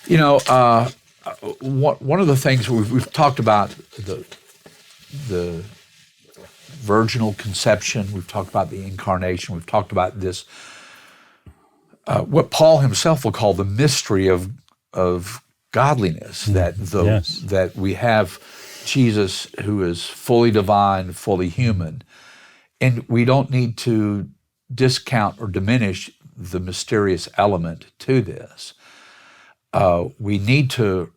You know, one of the things we've talked about the virginal conception, we've talked about the incarnation, we've talked about this, what Paul himself will call the mystery of godliness, that we have Jesus who is fully divine, fully human, and we don't need to discount or diminish the mysterious element to this. We need to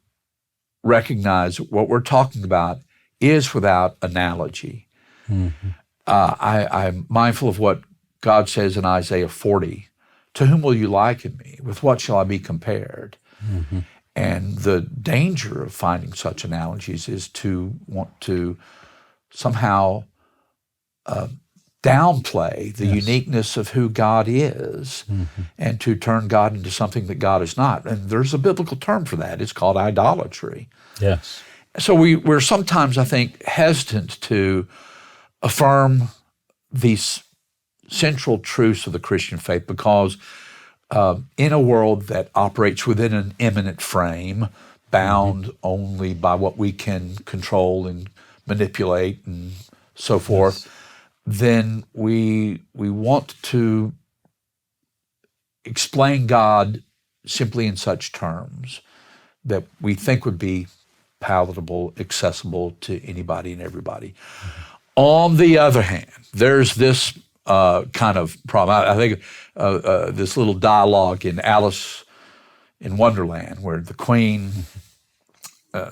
recognize what we're talking about is without analogy. Mm-hmm. I'm mindful of what God says in Isaiah 40, "To whom will you liken me? With what shall I be compared?" Mm-hmm. And the danger of finding such analogies is to want to somehow downplay the uniqueness of who God is, mm-hmm. and to turn God into something that God is not. And there's a biblical term for that. It's called idolatry. Yes. So we're sometimes, I think, hesitant to affirm these central truths of the Christian faith because in a world that operates within an immanent frame, bound mm-hmm. only by what we can control and manipulate and so forth, yes. then we want to explain God simply in such terms that we think would be palatable, accessible to anybody and everybody. Mm-hmm. On the other hand, there's this kind of problem. I think this little dialogue in Alice in Wonderland where the Queen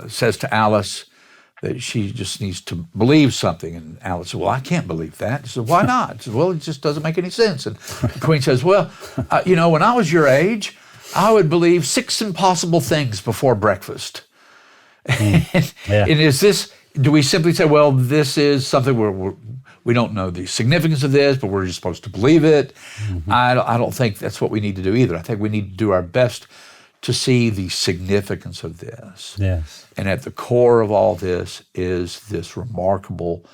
says to Alice that she just needs to believe something. And Alice said, "Well, I can't believe that." She said, "Why not?" She said, "Well, it just doesn't make any sense." And the Queen says, "Well, when I was your age, I would believe 6 impossible things before breakfast." And is this, do we simply say, well, this is something where we don't know the significance of this, but we're just supposed to believe it? Mm-hmm. I don't think that's what we need to do either. I think we need to do our best to see the significance of this. Yes. And at the core of all this is this remarkable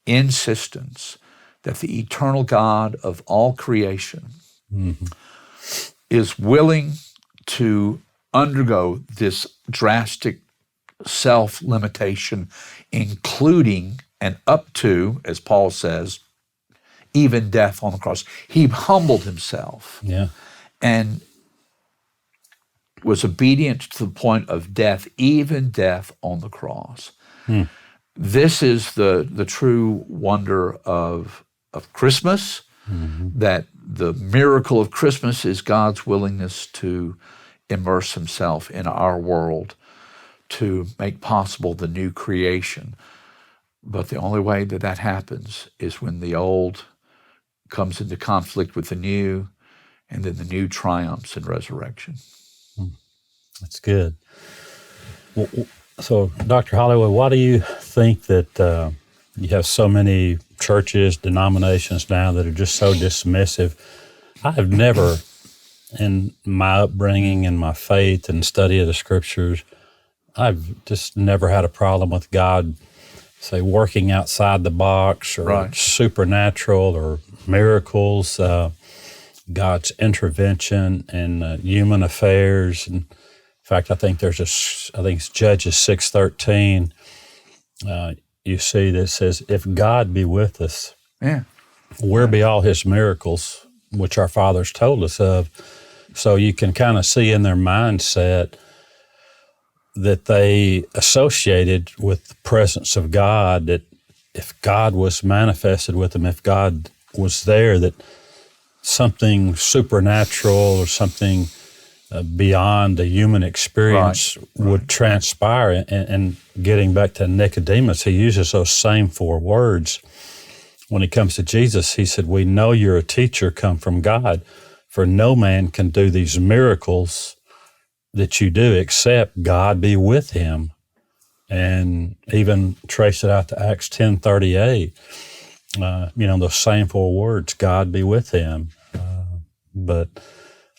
insistence that the eternal God of all creation mm-hmm. is willing to undergo this drastic self-limitation, including and up to, as Paul says, even death on the cross. He humbled himself and was obedient to the point of death, even death on the cross. This is the true wonder of Christmas, mm-hmm. that the miracle of Christmas is God's willingness to immerse himself in our world to make possible the new creation. But the only way that happens is when the old comes into conflict with the new, and then the new triumphs in resurrection. That's good. Well, so, Dr. Holloway, why do you think that you have so many churches, denominations now that are just so dismissive? I have never, in my upbringing and my faith and study of the Scriptures, I've just never had a problem with God, say, working outside the box or supernatural or miracles, God's intervention in human affairs. And in fact, I think it's Judges 6:13. You see that says, "If God be with us, where be all his miracles, which our fathers told us of?" So you can kind of see in their mindset that they associated with the presence of God, that if God was manifested with them, if God was there, that something supernatural or something beyond the human experience would transpire. And getting back to Nicodemus, he uses those same 4 words. When it comes to Jesus, he said, "We know you're a teacher come from God, for no man can do these miracles that you do except God be with him." And even trace it out to Acts 10:38. Those same 4 words, God be with him. But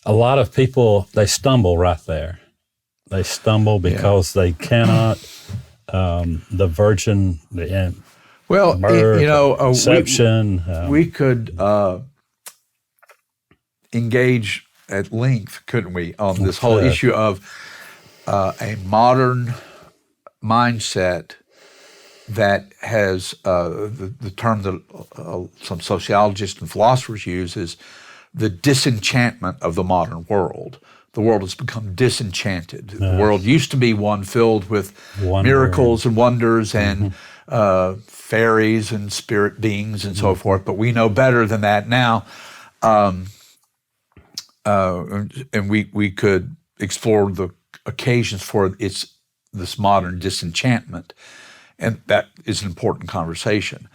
a lot of people, they stumble right there. They stumble because they cannot, the virgin, Well, mirth, you know, deception. we could engage at length, couldn't we, on this whole issue of a modern mindset that has the term that some sociologists and philosophers use is the disenchantment of the modern world. The world has become disenchanted. The world used to be one filled with miracles and wonders and fairies and spirit beings and so forth, but we know better than that now. And we could explore the occasions for this modern disenchantment, and that is an important conversation.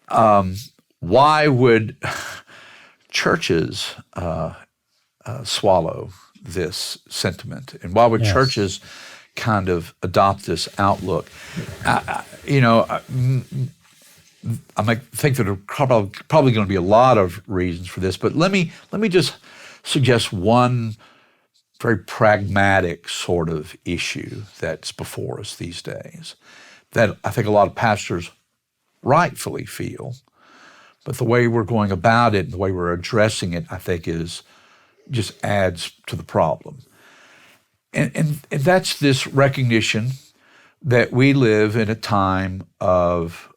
Why would churches swallow this sentiment, and why would churches kind of adopt this outlook? I think there are probably going to be a lot of reasons for this, but let me just suggest one very pragmatic sort of issue that's before us these days that I think a lot of pastors rightfully feel, but the way we're going about it and the way we're addressing it, I think, is just adds to the problem. And that's this recognition that we live in a time of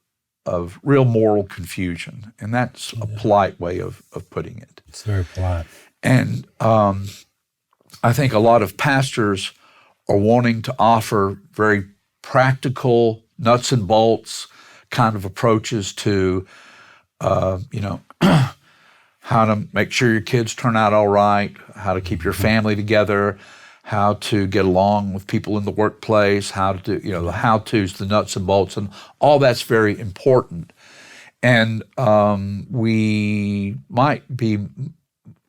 real moral confusion, and that's a polite way of putting it. It's very polite. And I think a lot of pastors are wanting to offer very practical, nuts and bolts kind of approaches to, how to make sure your kids turn out all right, how to keep your family together, how to get along with people in the workplace, how to do, the how-tos, the nuts and bolts, and all that's very important. And we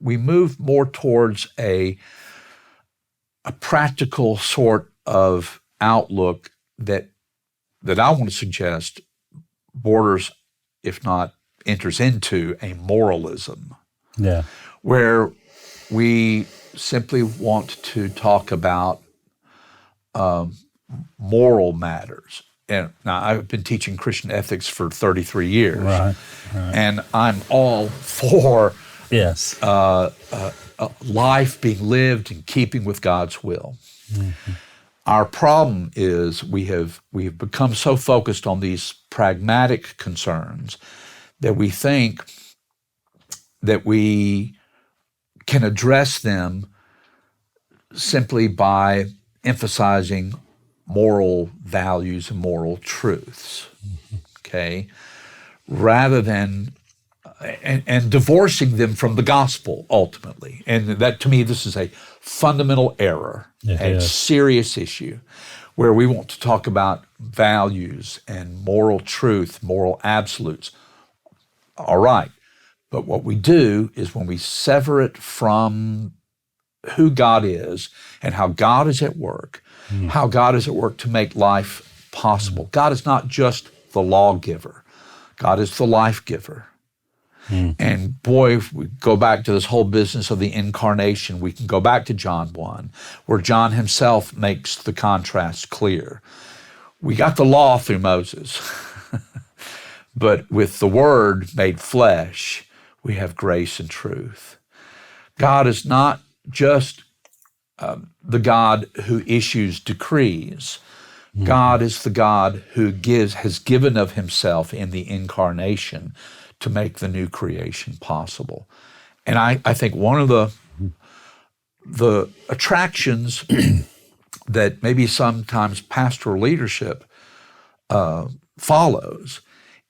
move more towards a practical sort of outlook that I want to suggest borders, if not enters into, a moralism. Yeah. Where we simply want to talk about moral matters. And now I've been teaching Christian ethics for 33 years. Right. And I'm all for yes. Life being lived in keeping with God's will. Mm-hmm. Our problem is we have become so focused on these pragmatic concerns that we think that we can address them simply by emphasizing moral values and moral truths, okay, rather than and divorcing them from the gospel ultimately. And that, to me, this is a fundamental error, a serious issue, where we want to talk about values and moral truth, moral absolutes. All right. But what we do is when we sever it from who God is and how God is at work, how God is at work to make life possible. God is not just the lawgiver. God is the life giver. And boy, if we go back to this whole business of the incarnation, we can go back to John 1, where John himself makes the contrast clear. We got the law through Moses, but with the Word made flesh, we have grace and truth. God is not just the God who issues decrees. God is the God who has given of himself in the incarnation to make the new creation possible. And I think one of the attractions that maybe sometimes pastoral leadership follows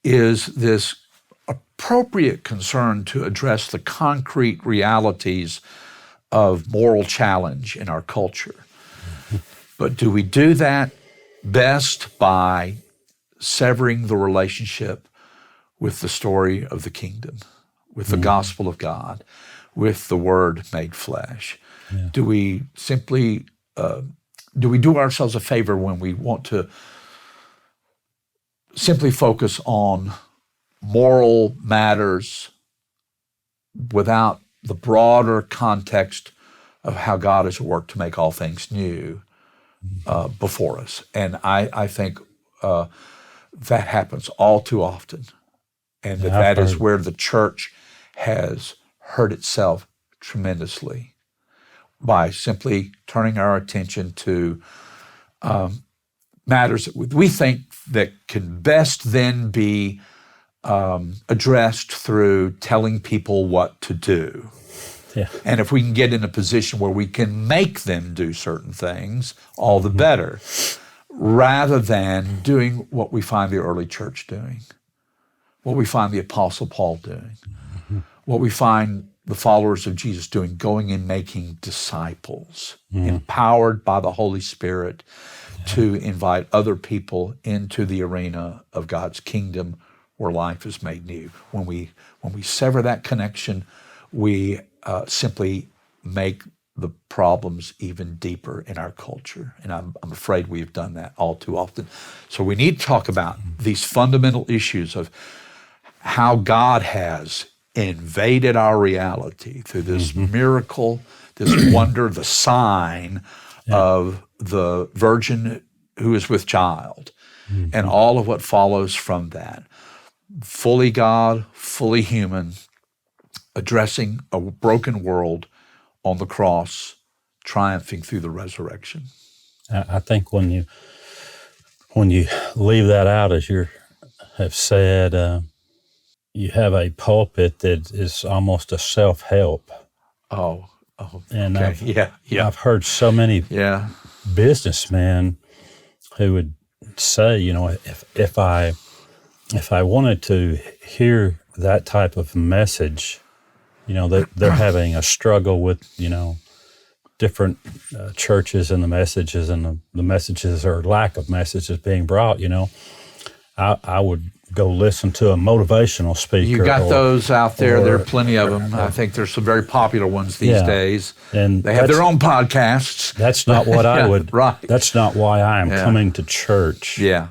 is this appropriate concern to address the concrete realities of moral challenge in our culture. But do we do that best by severing the relationship with the story of the kingdom, with the gospel of God, with the Word made flesh? Yeah. Do we simply, do we do ourselves a favor when we want to simply focus on moral matters without the broader context of how God is at work to make all things new before us? And I think that happens all too often. And that is where the church has hurt itself tremendously by simply turning our attention to matters that we think that can best then be addressed through telling people what to do. Yeah. And if we can get in a position where we can make them do certain things, all the better, rather than doing what we find the early church doing, what we find the Apostle Paul doing, what we find the followers of Jesus doing, going and making disciples, empowered by the Holy Spirit to invite other people into the arena of God's kingdom where life is made new. When we sever that connection, we simply make the problems even deeper in our culture. And I'm afraid we have done that all too often. So we need to talk about these fundamental issues of how God has invaded our reality through this miracle, this wonder, the sign of the virgin who is with child, and all of what follows from that. Fully God, fully human, addressing a broken world on the cross, triumphing through the resurrection. I think when you leave that out, as you have said, you have a pulpit that is almost a self-help. Oh, And okay. I've heard so many businessmen who would say, if I wanted to hear that type of message, they're having a struggle with, different churches and the messages and the messages or lack of messages being brought, I would go listen to a motivational speaker. You got those out there. There are plenty of them. I think there's some very popular ones these days. And they have their own podcasts. That's not what I would. Right. That's not why I am coming to church. Yeah.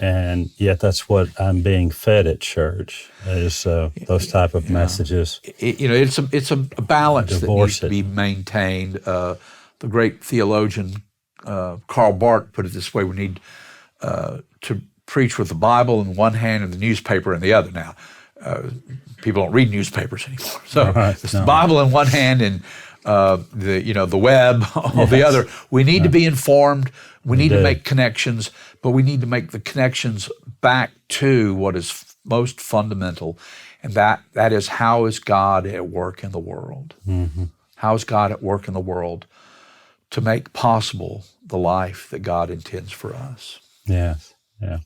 And yet that's what I'm being fed at church is those type of messages. It's a balance that needs to be maintained. The great theologian Karl Barth put it this way: we need to preach with the Bible in one hand and the newspaper in the other. Now, people don't read newspapers anymore, so it's the Bible in one hand and the web on the other. We need to be informed. We need to make connections, but we need to make the connections back to what is most fundamental, and that is, how is God at work in the world? How is God at work in the world to make possible the life that God intends for us? Yes, yeah.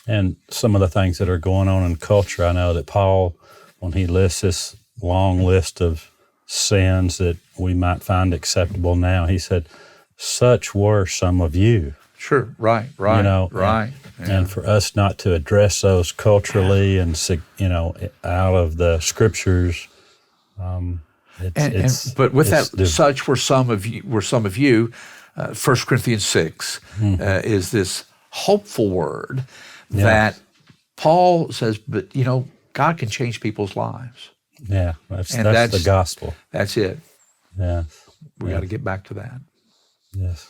And some of the things that are going on in culture, I know that Paul, when he lists this long list of sins that we might find acceptable now, he said, such were some of you. Sure, right. And for us not to address those culturally and, out of the scriptures, but with that, such were some of you, 1 Corinthians 6 is this hopeful word that Paul says, but God can change people's lives. Yeah, that's the gospel. That's it. Yeah. We got to get back to that. Yes.